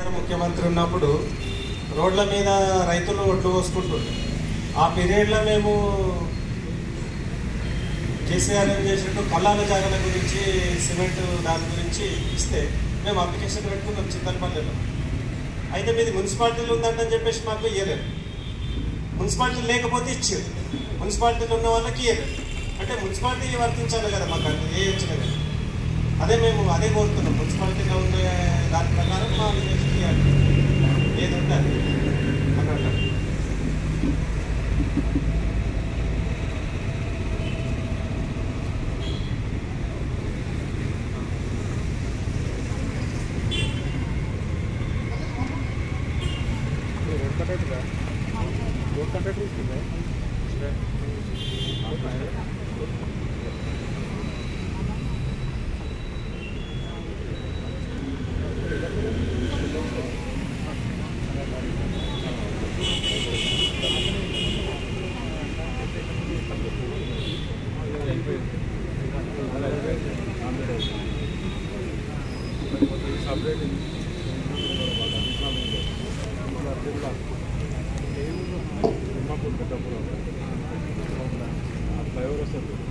కేసీఆర్ ముఖ్యమంత్రి ఉన్నప్పుడు రోడ్ల మీద రైతులు ఒడ్లు పోసుకుంటుండే. ఆ పీరియడ్లో మేము కేసీఆర్ ఏం చేసినట్టు కళ్ళాల జాగల గురించి సిమెంట్ దాని గురించి ఇస్తే మేము అప్లికేషన్ పెట్టుకున్నాం చింతలపల్లిలో. అయితే మీది మున్సిపాలిటీలు ఉందంటని చెప్పేసి మాకు ఇయ్యలేదు. మున్సిపాలిటీ లేకపోతే ఇచ్చారు, మున్సిపాలిటీలో ఉన్న వాళ్ళకి ఇయ్యలేదు. అంటే మున్సిపాలిటీ వర్తించాలి కదా, మాకు అంటే ఏ వచ్చినా కదా. అదే కోరుతున్నాం, మున్సిపాలిటీలో ఉండే దాని ప్రకారం మా విలేజ్కి ఏది ఉంటుంది అని అంటారు. ఫ్లైఓవర్ వస్తుంది.